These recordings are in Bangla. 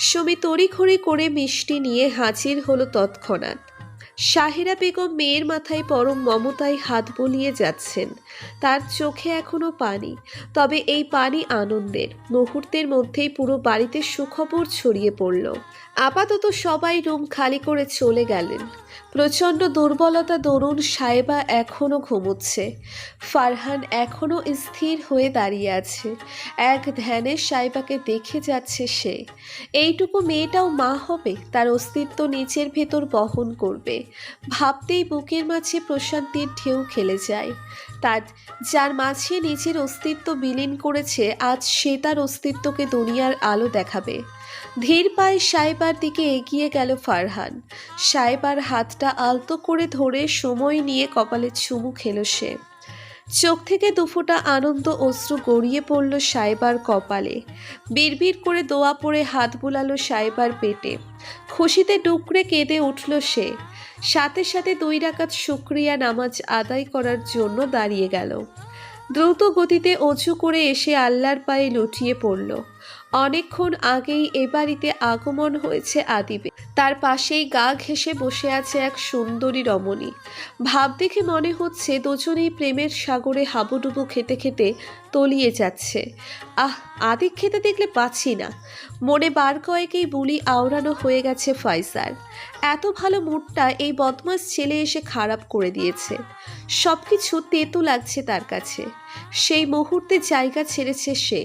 সুমি তড়িঘড়ি করে মিষ্টি নিয়ে হাজির হলো তৎক্ষণাৎ। সাহেরা বেগম মেয়ের মাথায় পরম মমতায় হাত বুলিয়ে যাচ্ছেন। তার চোখে এখনো পানি, তবে এই পানি আনন্দের। মুহূর্তের মধ্যেই পুরো বাড়িতে সুখবর ছড়িয়ে পড়ল। আপাতত সবাই রুম খালি করে চলে গেলেন। প্রচণ্ড দুর্বলতা দরুন সাহেবা এখনো ঘুমোচ্ছে। ফারহান এখনো স্থির হয়ে দাঁড়িয়ে আছে। এক ধ্যানে সাহেবাকে দেখে যাচ্ছে সে। এইটুকু মেয়েটাও মা হবে, তার অস্তিত্ব নিচের ভেতর বহন করবে। ভাবতেই বুকের মাঝে প্রশান্তির ঢেউ খেলে যায়। তার যার মাঝে নিজের অস্তিত্ব বিলীন করেছে, আজ সে তার অস্তিত্বকে দুনিয়ার আলো দেখাবে। ধীর পায়ে সাহেবার দিকে এগিয়ে গেল ফারহান। সাহেবার হাতটা আলতো করে ধরে সময় নিয়ে কপালে চুমু খেলো সে। চোখ থেকে দুফোঁটা আনন্দ অশ্রু গড়িয়ে পড়ল সাহেবার কপালে। বিড়বিড় করে দোয়া পড়ে হাত বুলালো সাহেবার পেটে। খুশিতে ডুকরে কেঁদে উঠল সে। সাথে সাথে 2 রাকাত শুকরিয়া নামাজ আদায় করার জন্য দাঁড়িয়ে গেল। দ্রুত গতিতে অজু করে এসে আল্লাহর পায়ে লুটিয়ে পড়ল। অনেকক্ষণ আগেই এ বাড়িতে আগমন হয়েছে আদিবে। তার পাশেই গা ঘেঁষে বসে আছে এক সুন্দরী রমণী। ভাব দেখে মনে হচ্ছে দুজনেই প্রেমের সাগরে হাবুডুবু খেতে খেতে তলিয়ে যাচ্ছে। আদিক খেতে দেখলে পাচ্ছি না। মনে বার কয়েকেই বুলি আওড়ানো হয়ে গেছে ফাইসার। এত ভালো মুডটা এই বদমাস ছেলে এসে খারাপ করে দিয়েছে। সব কিছু তেতো লাগছে তার কাছে। সেই মুহূর্তে জায়গা ছেড়েছে সে।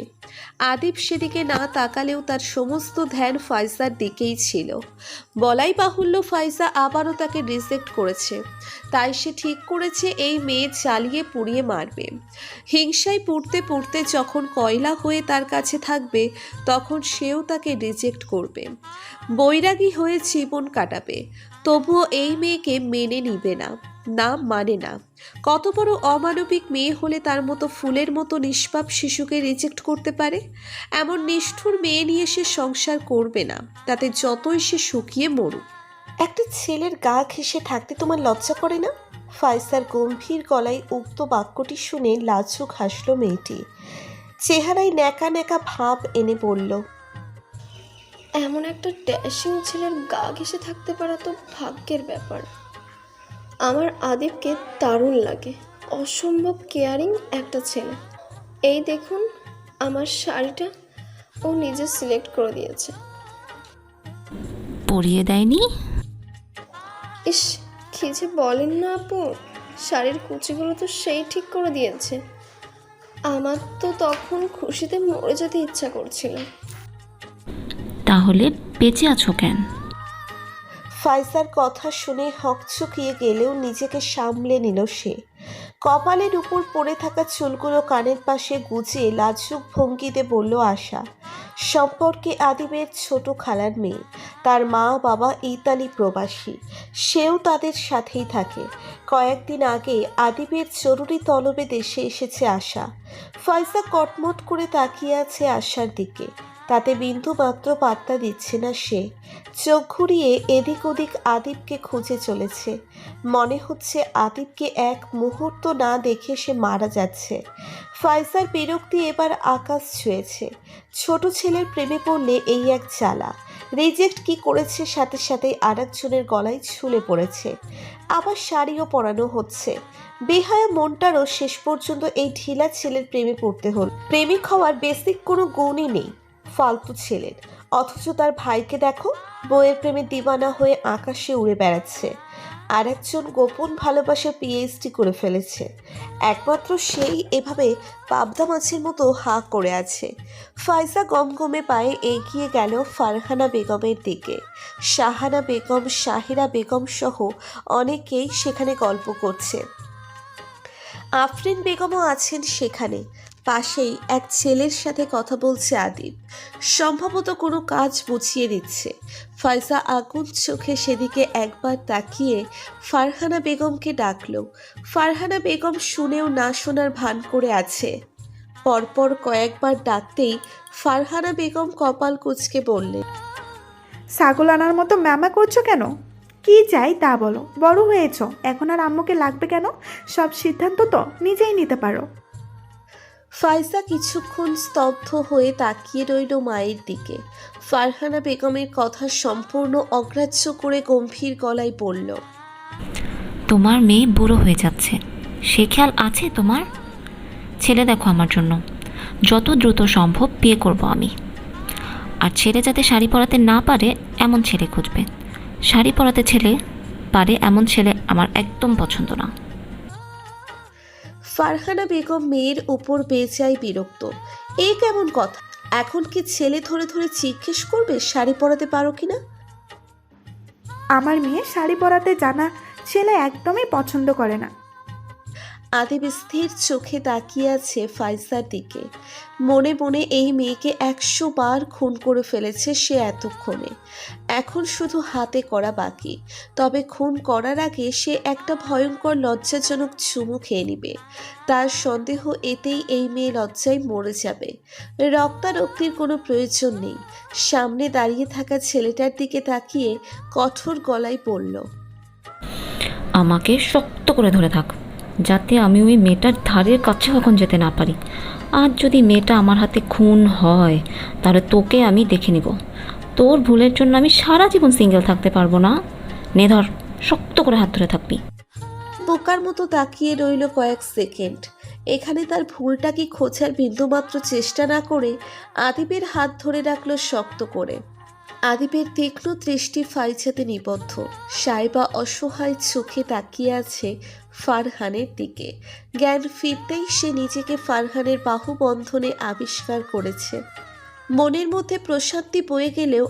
আদিব সেদিকে না তাকালেও তার সমস্ত ধ্যান ফাইজার দিকেই ছিল। বলাই বাহুল্য, ফাইজা আবারও তাকে রিজেক্ট করেছে। তাই সে ঠিক করেছে এই মেয়ে চালিয়ে পুড়িয়ে মারবে। হিংসায় পুড়তে পুড়তে যখন কয়লা হয়ে তার কাছে থাকবে, তখন সেও তাকে রিজেক্ট করবে। বৈরাগী হয়ে জীবন কাটাবে। তবুও এই মেয়েকে মেনে নিবে না, না মানে না। কত বড় অমানবিক মেয়ে হলে তার মতো ফুলের মতো নিষ্পাপ শিশুকে রিজেক্ট করতে পারে? এমন নিষ্ঠুর মেয়ে নিয়ে সে সংসার করবে না, তাতে যতই সে শুকিয়ে মরুক। একটা ছেলের গা ঘেঁষে থাকতে তোমার লজ্জা করে না? ফাইসার গম্ভীর গলায় উক্ত বাক্যটি শুনে লাজুক হাসল মেয়েটি। চেহারায় ন্যাকা ন্যাকা ভাব এনে বলল, এমন একটা ড্যাশিং ছেলের গা ঘেঁষে থাকতে পারা তো ভাগ্যের ব্যাপার। আমার আদিবকে দারুণ লাগে, অসম্ভব কেয়ারিং একটা ছেলে। এই দেখুন, আমার শাড়িটা ও নিজে সিলেক্ট করে দিয়েছে। পরিয়ে দেয়নি? ইস, কি যে বলেন না আপু, শাড়ির কুচিগুলো তো সেই ঠিক করে দিয়েছে। আমার তো তখন খুশিতে মরে যেতে ইচ্ছা করছিল। তাহলে বেঁচে আছো কেন? ফাইসার কথা শুনে হকচকিয়ে গেলেও নিজেকে সামলে নিল সে। কপালের উপর পড়ে থাকা চুলগুলো কানের পাশে গুজিয়ে লাজুক ভঙ্গিতে বলল আশা। সম্পর্কে আদিবের ছোট খালার মেয়ে। তার মা বাবা ইতালি প্রবাসী। সেও তাদের সাথেই থাকে। কয়েকদিন আগে আদিবের জরুরি তলবে দেশে এসেছে আশা। ফাইসা কটমট করে তাকিয়ে আছে আশার দিকে। তাতে বিন্দু মাত্র পাত্তা দিচ্ছে না সে। চোখ ঘুরিয়ে এদিক ওদিক আদিবকে খুঁজে চলেছে। মনে হচ্ছে আদিবকে এক মুহূর্ত না দেখে সে মারা যাচ্ছে। ফাইজার বিরক্তি এবার আকাশ ছুঁয়েছে। ছোট ছেলের প্রেমে পড়লে এই এক জ্বালা। রিজেক্ট কি করেছে, সাথে সাথেই আরেকজনের গলায় ঝুলে পড়েছে। আবার শাড়িও পরানো হচ্ছে। বেহায়া মনটারও শেষ পর্যন্ত এই ঢিলা ছেলের প্রেমে পড়তে হল। প্রেমিক হওয়ার বেসিক কোনো গুণই নেই ফালতু ছেলের। অথচ তার ভাইকে দেখো, বইয়ের প্রেমে দিওয়ানা হয়ে আকাশে উড়ে বেড়াচ্ছে। আর একজন গোপন ভালোবাসা পিএইচডি করে ফেলেছে। একমাত্র সেই এভাবে পাবদা মাছের মতো হা করে আছে। ফাইজা গমগমে পায়ে এগিয়ে গেল ফারহানা বেগমের দিকে। শাহানা বেগম, শাহিরা বেগম সহ অনেকেই সেখানে গল্প করছে। আফরিন বেগমও আছেন সেখানে। পাশেই এক ছেলের সাথে কথা বলছে আদিব। সম্ভবত কোনো কাজ বুঝিয়ে দিচ্ছে। ফাইজা আগুন চোখে সেদিকে একবার তাকিয়ে ফারহানা বেগমকে ডাকলো। ফারহানা বেগম শুনেও না শোনার ভান করে আছে। পরপর কয়েকবার ডাকতেই ফারহানা বেগম কপাল কুঁচকে বললেন, ছাগল আনার মতো ম্যামা করছো কেন? কি চাই তা বলো। বড় হয়েছো, এখন আর আম্মুকে লাগবে কেন? সব সিদ্ধান্ত তো নিজেই নিতে পারো। ফাইজা কিছুক্ষণ স্তব্ধ হয়ে তাকিয়ে রইল মায়ের দিকে। ফারহানা বেগমের কথা সম্পূর্ণ অগ্রাহ্য করে গম্ভীর গলায় বলল, তোমার মেয়ে বুড়ো হয়ে যাচ্ছে, সে খেয়াল আছে তোমার? ছেলে দেখো আমার জন্য, যত দ্রুত সম্ভব বিয়ে করব আমি। আর ছেলে যাতে শাড়ি পরাতে না পারে এমন ছেলে খুঁজবে। শাড়ি পরাতে ছেলে পারে এমন ছেলে আমার একদম পছন্দ না। ফারহানা বেগম মেয়ের উপর বেজায় বিরক্ত। এ কেমন কথা? এখন কি ছেলে ধরে ধরে জিজ্ঞেস করবে শাড়ি পরাতে পারো কিনা? আমার মেয়ে শাড়ি পরাতে জানা ছেলে একদমই পছন্দ করে না। আদিব স্থির চোখে তাকিয়ে আছে ফাইজার দিকে। মনে মনে এই মেয়েকে 100 বার খুন করে ফেলেছে সে এতক্ষণে। এখন শুধু হাতে করা বাকি। তবে খুন করার আগে সে একটা ভয়ঙ্কর লজ্জাজনক চুমু খেয়ে নিবে। তার সন্দেহ এতেই এই মেয়ে লজ্জায় মরে যাবে। রক্তারক্তির কোনো প্রয়োজন নেই। সামনে দাঁড়িয়ে থাকা ছেলেটার দিকে তাকিয়ে কঠোর গলায় বলল, আমাকে শক্ত করে ধরে থাক, যাতে আমি ওই মেয়েটার ধারের কাছে কখন যেতে না পারি। আর যদি মেয়েটা আমার হাতে খুন হয় তাহলে তোকে আমি দেখে নিব। তোর ভুলের জন্য আমি সারা জীবন সিঙ্গেল থাকতে পারবো না। নে ধর, শক্ত করে হাত ধরে থাকবি। বোকার মতো তাকিয়ে রইল কয়েক সেকেন্ড। এখানে তার ভুলটা কি খোঁজার বিন্দুমাত্র চেষ্টা না করে আদিবের হাত ধরে রাখল শক্ত করে। আদিবের তীক্ষ্ণ দৃষ্টি ফাইজাতে নিবদ্ধ। সাইবা অসহায় চোখে তাকিয়ে আছে ফারহানের দিকে। জ্ঞান ফিরতেই সে নিজেকে ফারহানের বাহুবন্ধনে আবিষ্কার করেছে। মনের মধ্যে প্রশান্তি বয়ে গেলেও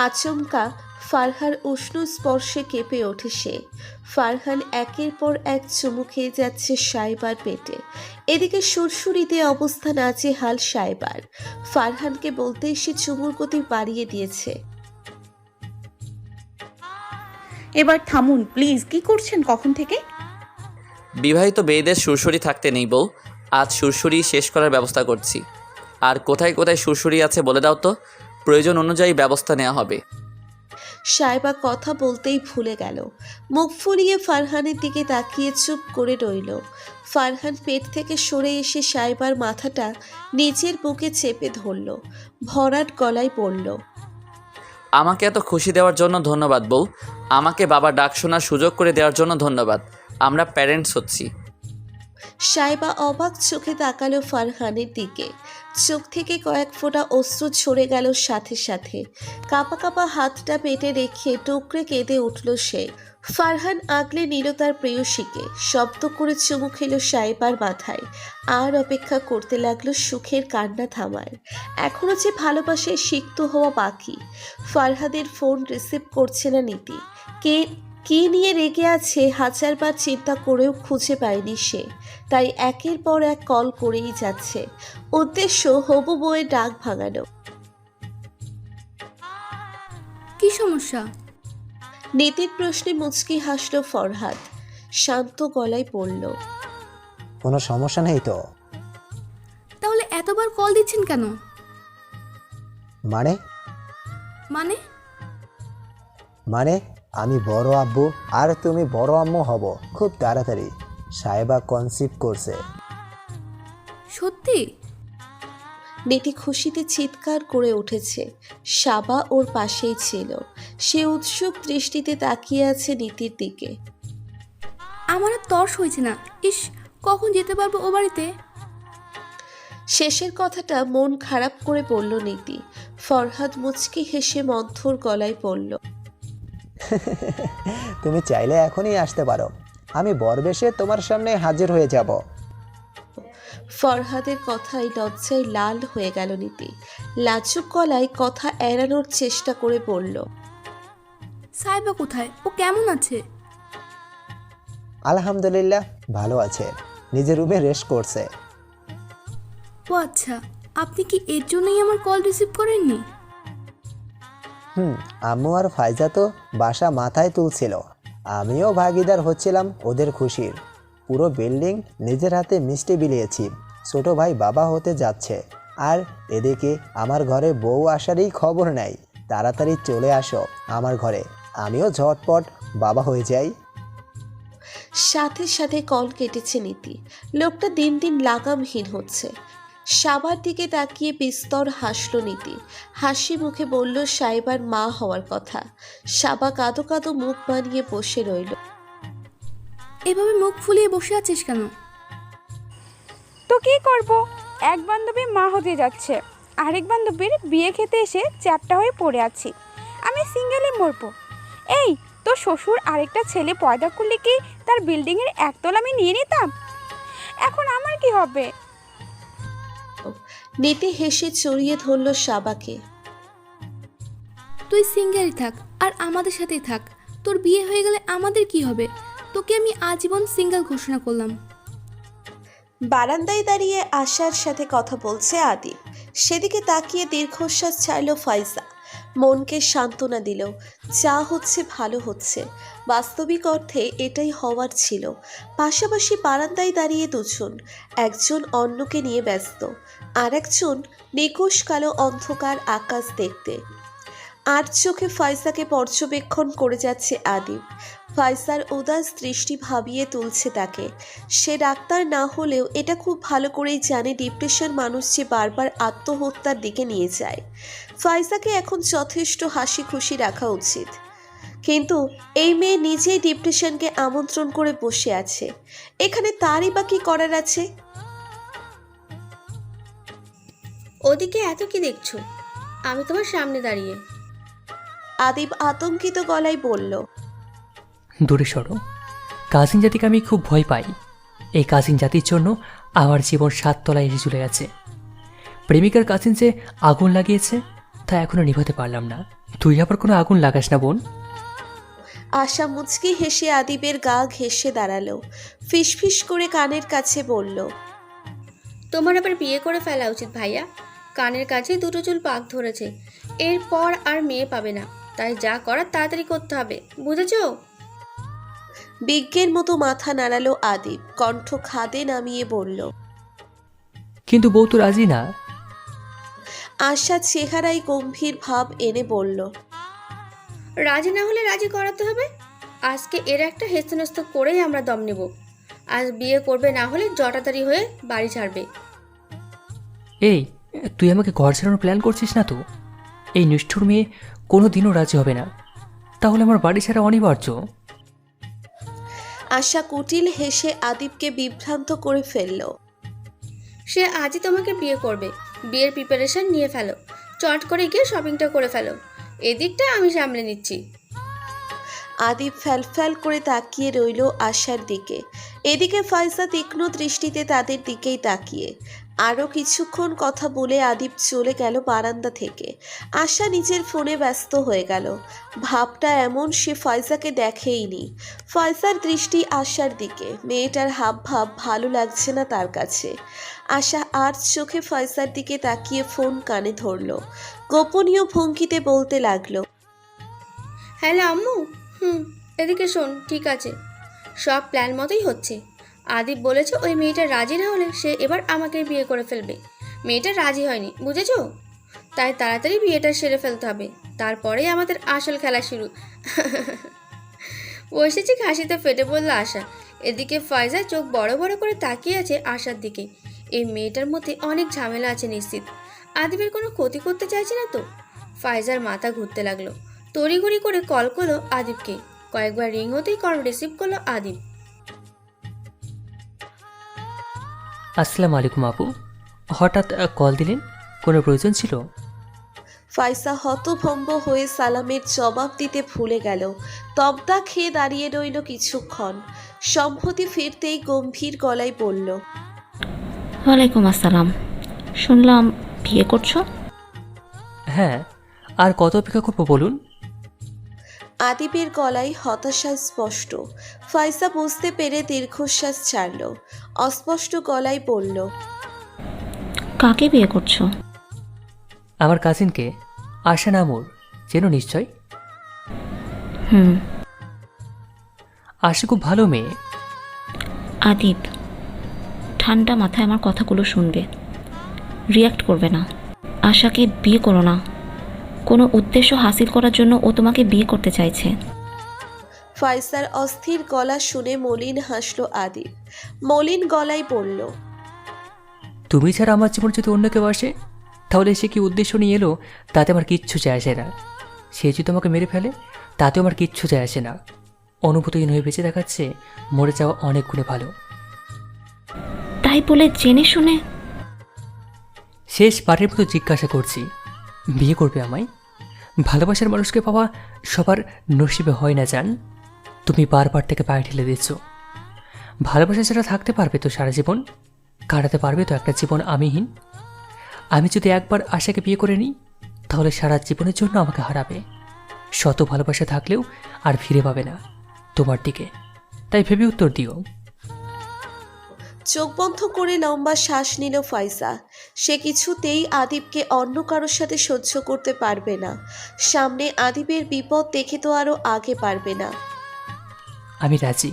আচমকা ফারহার উষ্ণ স্পর্শে কেঁপে ওঠে সে। ফারহান একের পর এক চুমু খেয়ে যাচ্ছে সাইবার পেটে। এদিকে সুরসুরিতে অবস্থা নাজেহাল সাইবার। ফারহানকে বলতেই সে চুমুর গতি বাড়িয়ে দিয়েছে। এবার থামুন প্লিজ, কি করছেন কখন থেকে? বিবাহিত মেয়েদের সুরসুরি থাকতে নেই বউ। আজ সুরসুরি শেষ করার ব্যবস্থা করছি। আর কোথায় কোথায় সুরসুরি আছে বলে দাও তো, প্রয়োজন অনুযায়ী ব্যবস্থা নেওয়া হবে। সাইবা কথা বলতেই ভুলে গেল। মুখ ফুলিয়ে ফারহানের দিকে তাকিয়ে চুপ করে রইল। ফারহান পেট থেকে সরে এসে সাইবার মাথাটা নিজের বুকে চেপে ধরল। ভরাট গলায় বলল, আমাকে এত খুশি দেওয়ার জন্য ধন্যবাদ বউ। আমাকে বাবা ডাক শোনার সুযোগ করে দেওয়ার জন্য ধন্যবাদ। আমরা প্যারেন্টস হচ্ছি। সাইবা অবাক চোখে তাকালো ফারহানের দিকে। চোখ থেকে কয়েক ফোঁটা অশ্রু ঝরে গেল সাথে সাথে। কাঁপা কাঁপা হাতটা পেটে রেখে টুকরে কেঁদে উঠল সে। ফারহান আগলে নিল তার প্রেয়সীকে। শব্দ করে চুমু খেল সাইবার মাথায়। আর অপেক্ষা করতে লাগলো সুখের কান্না থামার। এখনও যে ভালোবাসায় সিক্ত হওয়া বাকি। ফারহাদের ফোন রিসিভ করছে না নীতি। কি নিয়ে রেগে আছে হাজারবার চিন্তা করেও খুঁজে পায়নি সে। তাই একের পর এক কল করেই যাচ্ছে। উদ্দেশ্য হবু বউয়ের ডাক ভাঙানো। কি সমস্যা? নীতির প্রশ্নে মুচকি হাসল ফরহাদ। শান্ত গলায় বলল, কোনো সমস্যা নেই তো। তাহলে এতবার কল দিচ্ছেন কেন? মানে মানে মানে আমি বড় আব্বু আর তুমি বড় আম্মু হব খুব তাড়াতাড়ি। সাহেবা কনসিভ করছে। সত্যি? নীতি খুশিতে চিৎকার করে উঠেছে। সাবা ওর পাশেই ছিল। সে উৎসুক দৃষ্টিতে তাকিয়ে আছে নীতির দিকে। আমার আর তর্স হয়েছে না। ইস, কখন যেতে পারবো ও বাড়িতে? শেষের কথাটা মন খারাপ করে বলল নীতি। ফরহাদ মুচকি হেসে মন্থর গলায় বলল, তুমি চাইলে এখনই আসতে পারো। আমি বরবেশে তোমার সামনে হাজির হয়ে যাব। ফরহাদের কথায় লজ্জায় লাল হয়ে গেল নীতি। লাজুক গলায় কথা এড়ানোর চেষ্টা করে বলল, সাইবা কোথায়? ও কেমন আছে? আলহামদুলিল্লাহ ভালো আছে, নিজের রুমে রেস্ট করছে। ও আচ্ছা, আপনি কি এর জন্যই আমার কল রিসিভ করেননি? আম্মু আর ফাইজা তো বাসা মাথায় তুলছিল, আমিও ভাগিদার হচ্ছিলাম ওদের খুশির। পুরো বিল্ডিং নিজের হাতে মিষ্টি বিলিয়েছি। ছোট ভাই বাবা হতে যাচ্ছে, আর এদিকে আমার ঘরে বউ আসারই খবর নাই। তাড়াতাড়ি চলে আসো আমার ঘরে, আমিও ঝটপট বাবা হয়ে যাই। সাথে সাথে কল কেটেছে নীতি। লোকটা দিন দিন লাগামহীন হচ্ছে। সাবার দিকে তাকিয়ে বিস্তর হাসল নীতি। হাসি মুখে বলল সাইবার মা হওয়ার কথা। সাবা কাঁদো কাঁদো মুখ বানিয়ে বসে রইল। এভাবে মুখ ফুলিয়ে বসে আছিস কেন? তো কি করব, এক বান্ধবী মা হতে যাচ্ছে, আরেক বান্ধবীর বিয়ে খেতে এসে চ্যাপটা হয়ে পড়ে আছি। আমি সিঙ্গেলই মরবো। এই, তোর শ্বশুর আরেকটা ছেলে পয়দা করলে কি তার বিল্ডিংয়ের একতলা আমি নিয়ে নিতাম? এখন আমার কি হবে? নীতি হেসে চড়িয়ে ধরল সাবাকে। তুই সিঙ্গেলই থাক আর আমাদের সাথেই থাক। তোর বিয়ে হয়ে গেলে আমাদের কি হবে? তোকে আমি আজীবন সিঙ্গেল ঘোষণা করলাম। বারান্দায় দাঁড়িয়ে আশার সাথে কথা বলছে আদিব। সেদিকে তাকিয়ে দীর্ঘশ্বাস ছাড়ল ফাইজা। মনকে সান্ত্বনা দিল, যা হচ্ছে ভালো হচ্ছে। বাস্তবিক অর্থে এটাই হওয়ার ছিল। পাশাপাশি বারান্দায় দাঁড়িয়ে দুজন, একজন অন্যকে নিয়ে ব্যস্ত, আর একজন নিকোষ কালো অন্ধকার আকাশ দেখতে। আর চোখে ফাইসাকে পর্যবেক্ষণ করে যাচ্ছে আদিব। ফাইসার উদাস দৃষ্টি ভাবিয়ে তুলছে তাকে। সে ডাক্তার না হলেও এটা খুব ভালো করেই জানে ডিপ্রেশন মানুষ যে বারবার আত্মহত্যার দিকে নিয়ে যায়। ফাইসাকে এখন যথেষ্ট হাসি খুশি রাখা উচিত, কিন্তু এই মেয়ে নিজেই ডিপ্রেশনকে আমন্ত্রণ করে বসে আছে। এখানে তারই বা কি করার আছে? ওদিকে এত কি দেখছো? আমি তোমার সামনে দাঁড়িয়ে। আদিব আতঙ্কিত গলায় বলল, দূরে সরো। কাজিন জাতিকে আমি খুব ভয় পাই। এই কাজিন জাতির জন্য আমার জীবন 7 তলায় এসে চলে গেছে। প্রেমিকার কাজিন যে আগুন লাগিয়েছে তা এখনো নিভাতে পারলাম না। তুই আবার কোনো আগুন লাগাস না বোন। আশা মুচকি হেসে আদিবের গা ঘেঁষে দাঁড়ালো। ফিসফিস করে কানের কাছে বলল, তোমার আবার বিয়ে করে ফেলা উচিত ভাইয়া। কানের কাছে দুটো চুল পাক ধরেছে, এরপর আর মেয়ে পাবে না। তাই যা করার তাড়াতাড়ি করতে হবে, বুঝেছো? বিজ্ঞের মতো মাথা নাড়ালো আদিব। কণ্ঠ খাদে নামিয়ে বলল, কিন্তু বউ তো রাজি না। আশা চেহারায় গম্ভীর ভাব এনে বলল, রাজি না হলে রাজি করাতে হবে। আজকে এর একটা হেস্তনেস্ত করেই আমরা দম নেব। আজ বিয়ে করবে, না হলে জটাতারি হয়ে বাড়ি ছাড়বে। এই, তুই আমাকে ঘর ছাড়ানোর প্ল্যান করছিস না তো? এই নিষ্ঠুর মেয়ে কোনো দিনও রাজি হবে না। তাহলে আমার বাড়ি ছাড়া অনিবার্য। আশা কুটিল হেসে আদিবকে বিভ্রান্ত করে ফেলল। সে আজই তোমাকে বিয়ে করবে। বিয়ের প্রিপারেশন নিয়ে ফেলো, চট করে গিয়ে শপিংটা করে ফেলো। এদিকটা আমি সামলে নিচ্ছি। আদিব ফ্যাল করে তাকিয়ে রইল আশার দিকে। এদিকে ফাইজা তীক্ষ্ণ দৃষ্টিতে তাদের দিকেই তাকিয়ে। আরও কিছুক্ষণ কথা বলে আদিব চলে গেল বারান্দা থেকে। আশা নিজের ফোনে ব্যস্ত হয়ে গেল। ভাবটা এমন, সে ফাইজাকে দেখেইনি। ফাইজার দৃষ্টি আশার দিকে। মেয়েটার হাব ভাব ভালো লাগছে না তার কাছে। আশা আর চোখে ফাইজার দিকে তাকিয়ে ফোন কানে ধরল। গোপনীয় ভঙ্গিতে বলতে লাগলো, হ্যালো আম্মু। এদিকে শোন, ঠিক আছে, সব প্ল্যান মতোই হচ্ছে। আদিব বলেছে ওই মেয়েটা রাজি না হলে সে এবার আমাকে বিয়ে করে ফেলবে। মেয়েটা রাজি হয়নি, বুঝেছো? তাই তাড়াতাড়ি বিয়েটা সেরে ফেলতে হবে, তারপরেই আমাদের আসল খেলা শুরু। বসেছি হাসিতে ফেটে পড়ল আশা। এদিকে ফাইজা চোখ বড় বড় করে তাকিয়ে আছে আশার দিকে। এই মেয়েটার মধ্যে অনেক ঝামেলা আছে নিশ্চিত। আদিবের কোনো ক্ষতি করতে চাইছে না তো? ফাইজার মাথা ঘুরতে লাগলো। তড়িঘড়ি করে কল করলো আদিবকে। কয়েকবার রিং হতেই কল রিসিভ করলো আদিব। আসসালামু আলাইকুম আপু, হঠাৎ কল দিলেন, কোনো প্রয়োজন ছিল? ফাইসা হতভম্ব হয়ে সালামের জবাব দিতে ভুলে গেল। তবদা খেয়ে দাঁড়িয়ে রইল কিছুক্ষণ। সম্প্রতি ফিরতেই গম্ভীর গলায় বলল, ওয়ালাইকুম আসসালাম। শুনলাম বিয়ে করছো? হ্যাঁ, আর কত অপেক্ষা করবো বলুন? আদিবের গলায় হতাশা স্পষ্ট। ফাইসা বুঝতে পেরে দীর্ঘশ্বাস ছাড়ল। অস্পষ্ট গলায় বলল, কাকে বিয়ে করছো? আমার কাজিনকে, আশা নামুর, চেনো নিশ্চয়? আশা খুব ভালো মেয়ে। আদিব, ঠান্ডা মাথায় আমার কথাগুলো শুনবে, রিয়্যাক্ট করবে না। আশাকে বিয়ে করো না। কোনো উদ্দেশ্য হাসিল করার জন্য ও তোমাকে বিয়ে করতে চাইছে। ফাইসার অস্থির গলা শুনে মলিন হাসলো আদিব। মলিন গলায় বলল, তুমি ছাড়া আমার জীবন যদি অন্য কেউ আসে, তাহলে সে কি উদ্দেশ্য নিয়ে এলো তাতে আমার কিচ্ছু যায় আসে না। সে যদি আমাকে মেরে ফেলে তাতেও আমার কিচ্ছু যায় আসে না। অনুভূতিহীন হয়ে বেঁচে দেখাচ্ছে মরে যাওয়া অনেক গুণে ভালো। তাই বলে জেনে শুনে শেষ বারের মতো জিজ্ঞাসা করছি, বিয়ে করবে আমায়? ভালোবাসার মানুষকে পাওয়া সবার নসিবে হয় না জান। তুমি বারবার থেকে পায়ে ঠেলে দিচ্ছ। ভালোবাসা ছাড়া থাকতে পারবে তো সারা জীবন? কাটাতে পারবে তো একটা জীবন আমিহীন? আমি যদি একবার আশাকে বিয়ে করে নিই, তাহলে সারা জীবনের জন্য আমাকে হারাবে। শত ভালোবাসা থাকলেও আর ফিরে পাবে না তোমার দিকে। তাই ভেবে উত্তর দিও। চোখ বন্ধ করে লম্বা শ্বাস নিল ফাইসা। সে কিছুতেই আদিবকে অন্য কারোর সাথে সহ্য করতে পারবে না। সামনে আদিবের বিপদ দেখে তো আরো আগে পারবে না। আমি রাজি।